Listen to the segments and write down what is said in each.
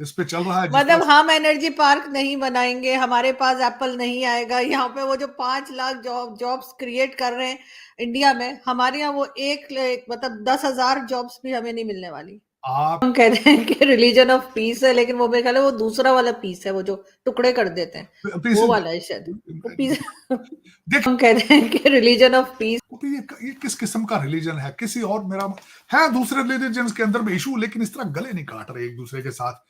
इस पे चल रहा है जिस मतलब तरह हम एनर्जी पार्क नहीं बनाएंगे, हमारे पास एप्पल नहीं आएगा यहाँ पे। वो जो 5 लाख जॉब्स क्रिएट कर रहे हैं इंडिया में, हमारे यहाँ वो एक मतलब 10,000 जॉब्स भी हमें नहीं मिलने वाली। आप हम कहते हैं कि रिलीजन ऑफ पीस है, लेकिन वो मेरे ख्याल है वो दूसरा वाला पीस है, वो जो टुकड़े कर देते हैं, पीस वो वाला है शायद। वो पीस देख हम कहते हैं कि रिलीजन ऑफ पीस। ये किस किस्म का रिलीजन है? किसी और मेरा है दूसरे रिलीजन के अंदर भी इशू, लेकिन इस तरह गले नहीं काट रहे एक दूसरे के साथ।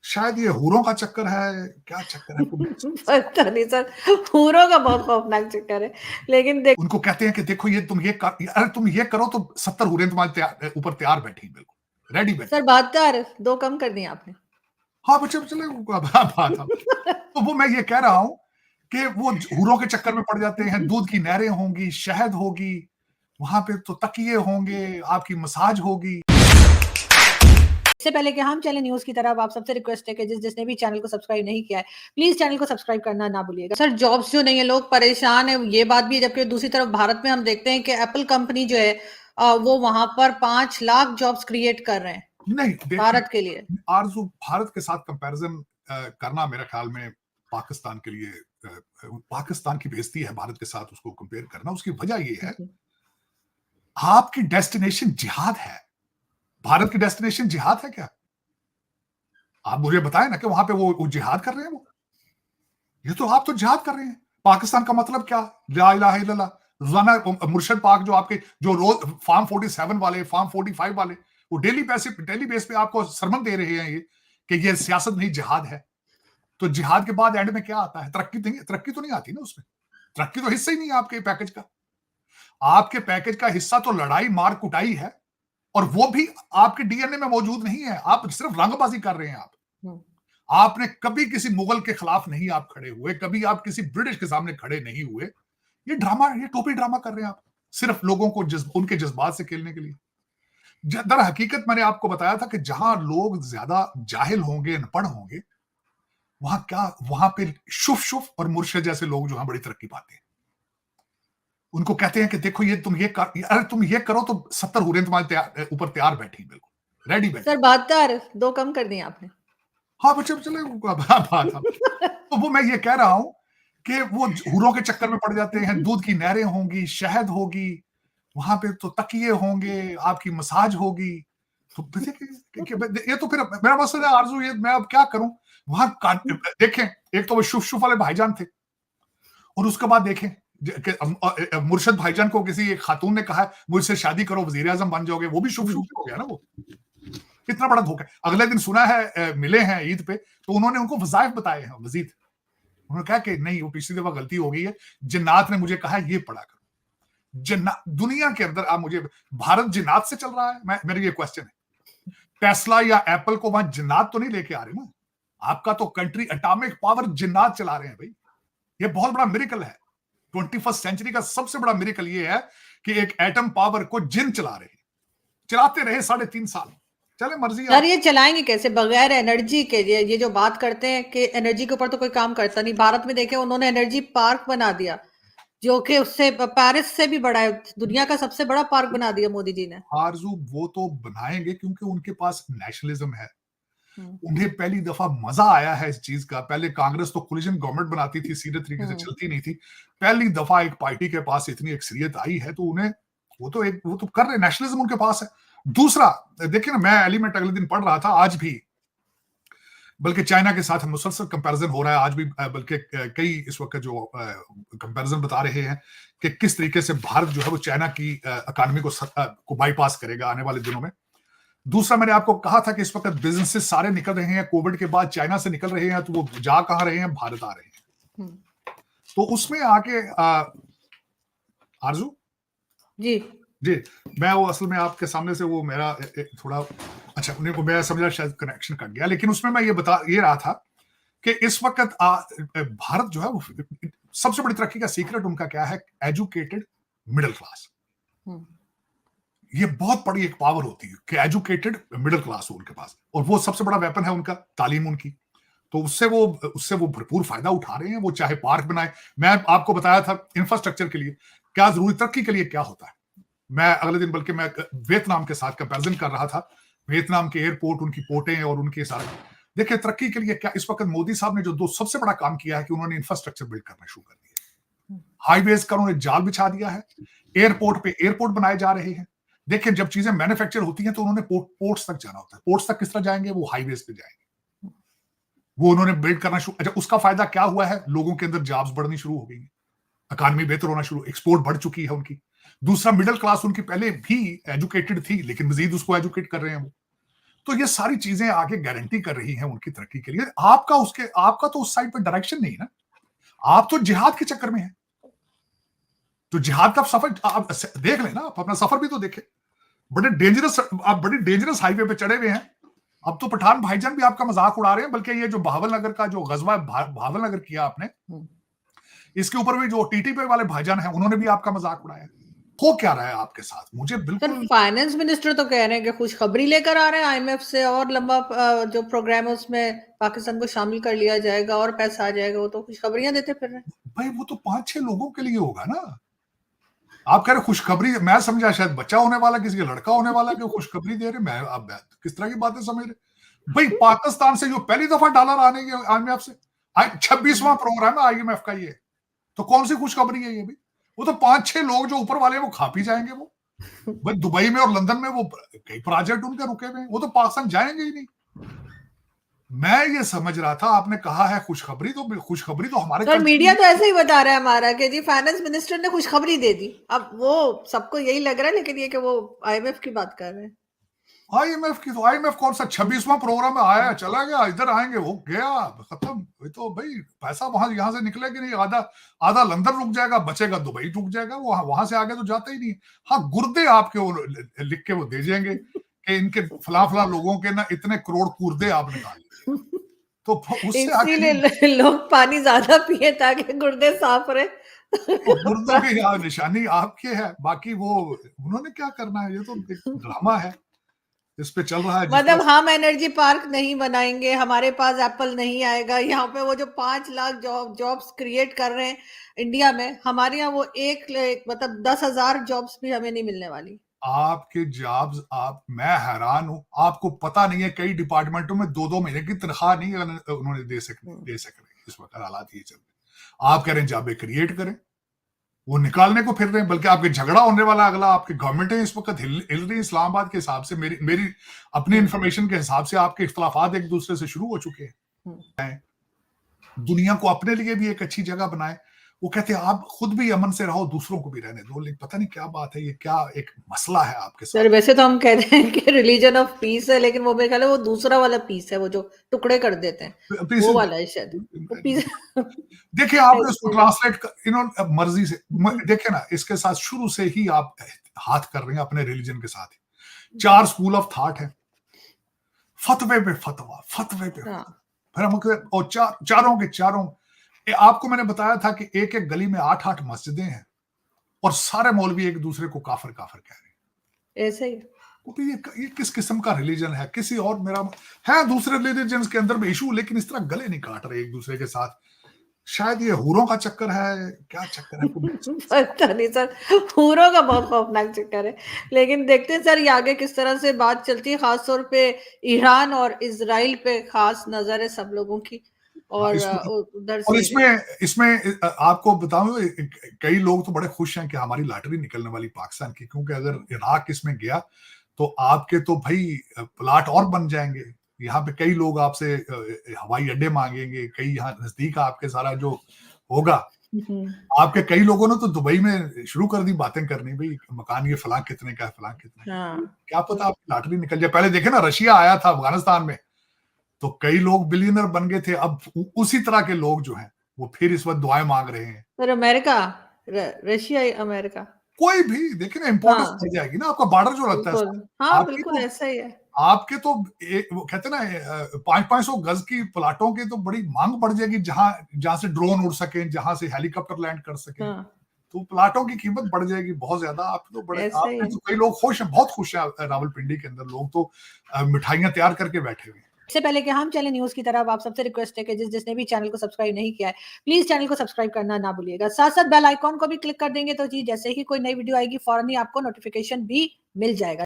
शायद ये हूरों का चक्कर है, क्या चक्कर है कुछ नहीं समझ सकता। पता नहीं सर, हूरों का बहुत खौफनाक चक्कर है। लेकिन देख, उनको कहते हैं कि देखो ये अरे तुम ये करो तो 70 हूरें तुम्हारे ऊपर तैयार बैठी, बिल्कुल रेडी बैठी। सर 72 दो कम कर दिए आपने। हाँ बच्चे चले बात हम तो वो मैं ये कह रहा हूं कि वो हूरों के चक्कर में पड़ जाते हैं। दूध की नहरें होंगी, शहद होगी, वहां पे तो तकिए होंगे, आपकी मसाज होगी। इससे पहले कि हम चले न्यूज की तरफ, आप सबसे रिक्वेस्ट है कि जिसने भी चैनल को सब्सक्राइब नहीं किया है, प्लीज चैनल को सब्सक्राइब करना ना भूलिएगा। सर जॉब्स जो नहीं है, लोग परेशान है, ये बात भी है। जबकि दूसरी तरफ भारत में हम देखते हैं कि एप्पल कंपनी जो है वो वहां पर 5 लाख जॉब्स क्रिएट कर रहे हैं नहीं देखिए, भारत के लिए। आरजू भारत के साथ कंपैरिजन करना मेरे ख्याल में पाकिस्तान के लिए पाकिस्तान की बेइज्जती है भारत के साथ उसको कंपेयर करना। उसकी वजह ये है, आपकी डेस्टिनेशन जिहाद है। भारत की डेस्टिनेशन जिहाद है क्या? आप मुझे बताएं ना कि वहां पे वो जिहाद कर रहे हैं। वो ये तो आप तो जिहाद कर रहे हैं। पाकिस्तान का मतलब क्या? ला इलाहा इल्लल्लाह। रोजाना मुर्शद पाक जो आपके जो रोज फार्म 47 वाले, फार्म 45 वाले, वो डेली बेस पे आपको सरमन दे रहे हैं ये कि ये सियासत नहीं जिहाद है। तो जिहाद के बाद एंड में क्या आता है? तरक्की तो नहीं आती ना उसमें। तरक्की तो हिस्सा ही नहीं है आपके पैकेज का। आपके पैकेज का हिस्सा तो लड़ाई मार कुटाई है, और वो भी आपके डीएनए में मौजूद नहीं है। आप सिर्फ रंगबाजी कर रहे हैं। आपने कभी किसी मुगल के खिलाफ नहीं आप खड़े हुए, कभी आप किसी ब्रिटिश के सामने खड़े नहीं हुए। ये ड्रामा, ये टोपी ड्रामा कर रहे हैं आप, सिर्फ लोगों को उनके जज्बात से खेलने के लिए। दर हकीकत मैंने आपको बताया था कि जहां लोग ज्यादा जाहिल होंगे, अनपढ़ होंगे, वहां पे शुफ शुफ और मुर्शद जैसे लोग जो हैं बड़ी तरक्की पाते हैं। उनको कहते हैं कि देखो अरे तुम ये करो तो 70 हूरें तुम्हारे ऊपर तैयार बैठी, बिल्कुल रेडी बैठी। सर 72 दो कम कर दिए आपने। हाँ बच्चे चले बात हम तो वो मैं ये कह रहा हूं कि वो हूरों के चक्कर में पड़ जाते हैं। दूध की नहरें होंगी, शहद होगी, वहां पे तो तकिए होंगे, आपकी मसाज होगी। तो ये तो फिर मेरा मसला है आरजू, ये मैं अब क्या करूं? वहां देखें, एक तो वो शुफ शुफ वाले भाईजान थे, और उसके बाद देखें मुर्शद भाईजान को किसी एक खातून ने कहा मुझसे शादी करो, वजीर आजम बन जाओगे। वो भी शुफ शुफ हो गया ना। वो कितना बड़ा धोखा है। अगले दिन सुना है मिले हैं ईद पे, तो उन्होंने उनको वजायफ बताए हैं मजीद। उन्होंने कहा कि नहीं, वो पिछली दफा गलती हो गई है, जिन्नात ने मुझे कहा ये पढ़ा करो। जिन्नात दुनिया के अंदर आप मुझे, भारत जिन्नात से चल रहा है? मेरा ये क्वेश्चन है। टेस्ला या एप्पल को वहां जिन्नात तो नहीं लेके आ रहे ना। आपका तो कंट्री एटॉमिक पावर जिन्नात चला रहे हैं भाई। ये बहुत बड़ा मिरेकल है। 21st सेंचुरी का सबसे बड़ा मिरेकल ये है कि एक एटम पावर को जिन चला रहे हैं। चलाते रहे 3.5 साल, चले मर्जी यार आप। ये चलाएंगे कैसे बगैर एनर्जी के? ये जो बात करते हैं कि एनर्जी के ऊपर तो कोई काम करता नहीं। भारत में देखे, उन्होंने एनर्जी पार्क बना दिया, जो कि उससे पेरिस से भी बड़ा है। दुनिया का सबसे बड़ा पार्क बना दिया मोदी जी ने। आरजू वो तो बनाएंगे क्योंकि उनके पास नेशनलिज्म है। हम्म, उन्हें पहली दफा मजा आया है इस चीज का। पहले कांग्रेस तो कोलिजन गवर्नमेंट बनाती थी, सीधे तरीके से चलती नहीं थी। पहली दफा एक पार्टी के पास इतनी अक्सरियत आई है, तो उन्हें वो तो कर रहे, नेशनलिज्म उनके पास है। दूसरा देखिए ना, मैं एलिमेंट अगले दिन पढ़ रहा था, आज भी बल्कि चाइना के साथ मुसलसल कंपैरिजन हो रहा है आज भी। बल्कि कई इस वक्त जो कंपैरिजन बता रहे हैं कि किस तरीके से भारत जो है वो चाइना की इकोनॉमी को बाईपास करेगा आने वाले दिनों में। दूसरा, मैंने आपको कहा था कि इस वक्त बिजनेसेस सारे निकल रहे हैं कोविड के बाद, चाइना से निकल रहे हैं, तो वो जा कहां रहे हैं? भारत आ रहे हैं। तो उसमें आके आरजू जी जी, मैं वो असल में आपके सामने से वो मेरा थोड़ा अच्छा, उन्हें को मैं समझा शायद कनेक्शन कट गया, लेकिन उसमें मैं ये रहा था कि इस वक्त भारत जो है वो सबसे बड़ी तरक्की का सीक्रेट उनका क्या है? Educated middle class. ये बहुत बड़ी एक पावर होती है कि एजुकेटेड मिडिल क्लास हो उनके पास, और वो सबसे बड़ा वेपन है उनका, तालीम उनकी। तो उससे वो भरपूर फायदा उठा रहे हैं। वो चाहे पार्क बनाए, मैं आपको बताया था इंफ्रास्ट्रक्चर के लिए क्या जरूरी, तरक्की के लिए क्या होता है। मैं अगले दिन बल्कि मैं वियतनाम के साथ कंपैरिजन कर रहा था। वियतनाम के एयरपोर्ट, उनकी पोर्टें और उनके सारे, देखिए तरक्की के लिए क्या इस वक्त मोदी साहब ने जो दो सबसे बड़ा काम किया है कि उन्होंने इंफ्रास्ट्रक्चर बिल्ड करना शुरू कर दिया। हाईवेज का उन्होंने जाल बिछा दिया है, एयरपोर्ट पे एयरपोर्ट बनाए जा रहे हैं। देखिए जब चीजें मैन्युफैक्चर होती हैं तो उन्होंने पोर्ट्स तक जाना होता है। पोर्ट्स तक किस तरह जाएंगे? वो हाईवेज पे जाएंगे। वो उन्होंने बिल्ड करना शुरू। अच्छा, उसका फायदा क्या हुआ है? लोगों के अंदर जॉब्स बढ़नी शुरू हो गई है, इकॉनमी बेहतर होना शुरू, एक्सपोर्ट बढ़ चुकी है उनकी। दूसरा, मिडिल क्लास उनकी पहले भी एजुकेटेड थी, लेकिन मजीद उसको एजुकेट कर रहे हैं वो। तो ये सारी चीजें आगे गारंटी कर रही हैं उनकी तरक्की के लिए। आपका तो उस साइड पे डायरेक्शन नहीं है ना। आप तो जिहाद के चक्कर में हैं। तो जिहाद का सफर आप देख लेना, आप अपना सफर भी तो देखें। आप बड़े डेंजरस हाईवे पे चढ़े हुए हैं। अब तो पठान भाईजान भी आपका मजाक उड़ा रहे हैं, बल्कि ये जो बहावल नगर का जो गजवा बहावल नगर किया आपने, इसके ऊपर भी जो टीटीपी वाले भाईजान हैं उन्होंने भी आपका मजाक उड़ाया। हो क्या रहा है आपके साथ? मुझे सर बिल्कुल। फाइनेंस मिनिस्टर तो कह रहे हैं कि खुशखबरी लेकर आ रहे हैं आईएमएफ से, और लंबा जो प्रोग्राम है उसमें पाकिस्तान को शामिल कर लिया जाएगा और पैसा आ जाएगा। वो तो खुशखबरियां देते फिर रहे हैं। भाई वो तो 5-6 लोगों के लिए होगा ना। आप कह रहे खुशखबरी, मैं समझा शायद बच्चा होने वाला, किसी का लड़का होने वाला कि खुशखबरी दे रहे। मैं अब किस तरह की बातें समझ रहे भाई? पाकिस्तान से जो पहली दफा डॉलर आने के आईएमएफ से 26वां प्रोग्राम है आईएमएफ का ये, तो कौन सी खुशखबरी है ये भी? वो तो 5-6 लोग जो ऊपर वाले वो खा पी जाएंगे। वो भाई दुबई में और लंदन में वो कई प्रोजेक्ट उनके रुके हुए हैं, वो तो पाकिस्तान जाएंगे ही नहीं। मैं ये समझ रहा था आपने कहा है खुशखबरी, तो खुशखबरी तो हमारे सर मीडिया तो ऐसे ही बता रहा है हमारा कि जी फाइनेंस मिनिस्टर ने खुशखबरी दे दी। अब वो सबको यही लग रहा है, लेकिन ये कि वो आईएमएफ की बात कर रहे हैं। आईएमएफ की तो आईएमएफ कौन सा 26वां प्रोग्राम में आया चला गया, इधर आएंगे वो गया खत्म। ये तो भाई पैसा वहां यहां से निकलेगा नहीं, आधा आधा लंदन रुक जाएगा, बचेगा दुबई रुक जाएगा, वो वहां से आगे तो जाता ही नहीं। हाँ, गुर्दे आपके वो लिख के वो दे जाएंगे कि इनके फला फला लोगों के ना इतने करोड़ गुर्दे आप निकाल लीजिए, तो उससे आगे नहीं। इसीलिए लोग पानी ज्यादा पिए ताकि गुर्दे साफ रहे। तो गुर्दों की निशानी आपके है, बाकी वो उन्होंने क्या करना है? ये तो एक ड्रामा है इस पे चल रहा है जिस मतलब तरह। हम एनर्जी पार्क नहीं बनाएंगे, हमारे पास एप्पल नहीं आएगा, यहाँ पे वो जो 5 लाख जॉब्स क्रिएट कर रहे हैं इंडिया में, हमारे यहाँ वो मतलब 10,000 जॉब्स भी हमें नहीं मिलने वाली। आपके जॉब्स मैं हैरान हूं, आपको पता नहीं है कई डिपार्टमेंटों में 2-2 महीने की तनख्वाह नहीं उन्होंने दे सकते इस वक्त हालात ये चल रहे। आप कह रहे हैं जॉबें क्रिएट करें, वो निकालने को फिर रहे हैं। बल्कि आपके झगड़ा होने वाला अगला, आपकी गवर्नमेंट इस वक्त हिल रही इस्लामाबाद के हिसाब से, मेरी अपनी इंफॉर्मेशन के हिसाब से आपके इख्तलाफात एक दूसरे से शुरू हो चुके हैं। दुनिया को अपने लिए भी एक अच्छी जगह बनाए। वो कहते हैं आप खुद भी अमन से रहो, दूसरों को भी रहने दो। लेकिन पता नहीं क्या बात है, ये क्या एक मसला है आपके साथ? सर वैसे तो हम कह रहे हैं कि रिलीजन ऑफ पीस है, लेकिन वो मेरे ख्याल है वो दूसरा वाला पीस है, वो जो टुकड़े कर देते हैं वो वाला है शायद। वो पीस देखिए आपने उसको ट्रांसलेट इन्होंने मर्जी से देखिए ना, इसके साथ शुरू से ही आप हाथ कर रहे हैं अपने रिलीजन के साथ। 4 स्कूल ऑफ थॉट है, फतवे पे फतवा, फतवे पे फिर हम और चारों के चारों। आपको मैंने बताया था कि एक एक गली में 8-8 मस्जिदें हैं और सारे मौलवी एक दूसरे को काफिर काफिर कह रहे हैं। ऐसे ही तो ये किस किस्म का रिलीजन है? किसी और मेरा है दूसरे रिलीजन के अंदर भी इशू, लेकिन इस तरह गले नहीं काट रहे एक दूसरे के साथ। शायद ये हूरों का चक्कर है, क्या चक्कर है? पता नहीं सर, हूरों का बहुत खौफनाक चक्कर है। लेकिन देखते हैं सर ये आगे किस तरह से बात चलती है। खास तौर पे ईरान और इजराइल पे खास नजर है सब लोगों की, और उधर और से इसमें आपको बताऊं, कई लोग तो बड़े खुश हैं कि हमारी लॉटरी निकलने वाली पाकिस्तान की, क्योंकि अगर इराक इसमें गया तो आपके तो भाई प्लाट और बन जाएंगे। यहाँ पे कई लोग आपसे हवाई अड्डे मांगेंगे, कई यहाँ नजदीक आपके सारा जो होगा। आपके कई लोगों ने तो दुबई में शुरू कर दी बातें करनी, भाई मकान ये फलां कितने का है, फलां कितने का। क्या पता आपकी लॉटरी निकल जाए। पहले देखे ना, रशिया आया था अफगानिस्तान में तो कई लोग बिलियनर बन गए थे। अब उसी तरह के लोग जो हैं वो फिर इस वक्त दुआएं मांग रहे हैं। सर अमेरिका, रशिया, अमेरिका, कोई भी देखिए ना, इंपॉर्टेंस बढ़ जाएगी ना। आपका बॉर्डर जो लगता है हाँ बिल्कुल ऐसा ही है। आपके तो वो कहते हैं ना 500 गज की प्लाटों की तो बड़ी मांग बढ़ जाएगी, जहां से ड्रोन उड़ सके, जहां से हेलीकॉप्टर लैंड कर सके। तो प्लाटों की कीमत बढ़ जाएगी बहुत ज्यादा। आप तो कई लोग खुश हैं, बहुत खुश हैं। रावलपिंडी के अंदर लोग तो मिठाइयां तैयार करके बैठे हुए हैं। इससे पहले कि हम चले न्यूज की तरफ, आप सबसे रिक्वेस्ट है कि जिसने भी चैनल को सब्सक्राइब नहीं किया है प्लीज चैनल को सब्सक्राइब करना ना भूलिएगा। साथ साथ बेल आइकॉन को भी क्लिक कर देंगे तो जी जैसे ही कोई नई वीडियो आएगी फौरन ही आपको नोटिफिकेशन भी मिल जाएगा।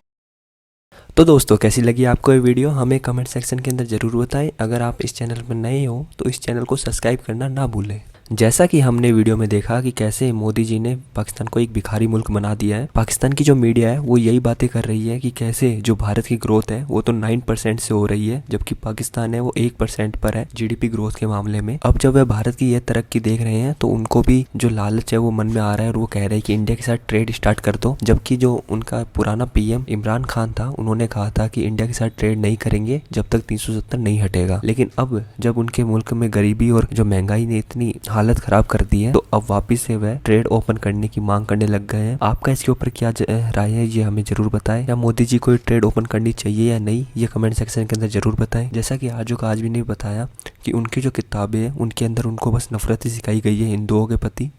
तो दोस्तों कैसी लगी आपको ये वीडियो हमें कमेंट सेक्शन के अंदर ज़रूर बताएं। अगर आप इस चैनल पर नए हो तो इस चैनल को सब्सक्राइब करना ना भूलें। जैसा कि हमने वीडियो में देखा कि कैसे मोदी जी ने पाकिस्तान को एक भिखारी मुल्क बना दिया है। पाकिस्तान की जो मीडिया है वो यही बातें कर रही है कि कैसे जो भारत की ग्रोथ है वो तो 9% से हो रही है, जबकि पाकिस्तान है वो 1% पर है जीडीपी ग्रोथ के मामले में। अब जब वह भारत की यह तरक्की देख रहे हैं तो उनको भी जो लालच है वो मन में आ रहा है और वो कह रहे हैं कि इंडिया के साथ ट्रेड स्टार्ट कर दो। जबकि जो उनका पुराना पीएम इमरान खान था उन्होंने कहा था कि इंडिया के साथ ट्रेड नहीं करेंगे जब तक 370 नहीं हटेगा। लेकिन अब जब उनके मुल्क में गरीबी और जो महंगाई ने इतनी हालत खराब कर दी है तो अब वापस से वह ट्रेड ओपन करने की मांग करने लग गए हैं। आपका इसके ऊपर क्या राय है ये हमें जरूर बताएं। या मोदी जी को ट्रेड ओपन करनी चाहिए या नहीं ये कमेंट सेक्शन के अंदर जरूर बताएं। जैसा कि आज भी ने बताया कि उनकी जो किताबें हैं उनके अंदर उनको बस नफरत ही सिखाई गई है हिंदुओं के प्रति,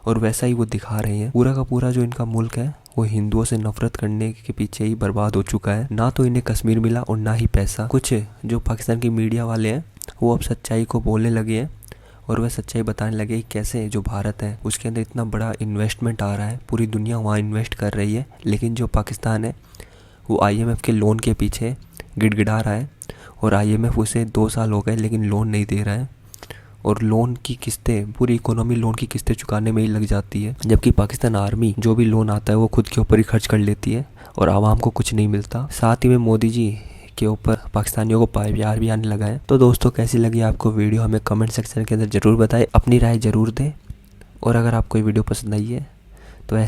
और वैसा ही वो दिखा रहे हैं। पूरा का पूरा जो इनका मुल्क है वो हिंदुओं से नफरत करने के पीछे ही बर्बाद हो चुका है। ना तो इन्हें कश्मीर मिला और ना ही पैसा। कुछ जो पाकिस्तान की मीडिया वाले हैं वो अब सच्चाई को बोलने लगे हैं और वह सच्चाई बताने लगे कि कैसे जो भारत है उसके अंदर इतना बड़ा इन्वेस्टमेंट आ रहा है, पूरी दुनिया वहाँ इन्वेस्ट कर रही है, लेकिन जो पाकिस्तान है वो IMF के लोन के पीछे गिड़गिड़ा रहा है और IMF उसे 2 साल हो गए लेकिन लोन नहीं दे रहा है। और लोन की किस्तें, पूरी इकोनॉमी लोन की किस्तें चुकाने में ही लग जाती है, जबकि पाकिस्तान आर्मी जो भी लोन आता है वो खुद के ऊपर ही खर्च कर लेती है और आवाम को कुछ नहीं मिलता। साथ ही में मोदी जी के ऊपर पाकिस्तानियों को प्यार भी आने लगा है। तो दोस्तों कैसी लगी आपको वीडियो हमें कमेंट सेक्शन के अंदर ज़रूर बताएं, अपनी राय ज़रूर दें। और अगर आपको ये वीडियो पसंद आई है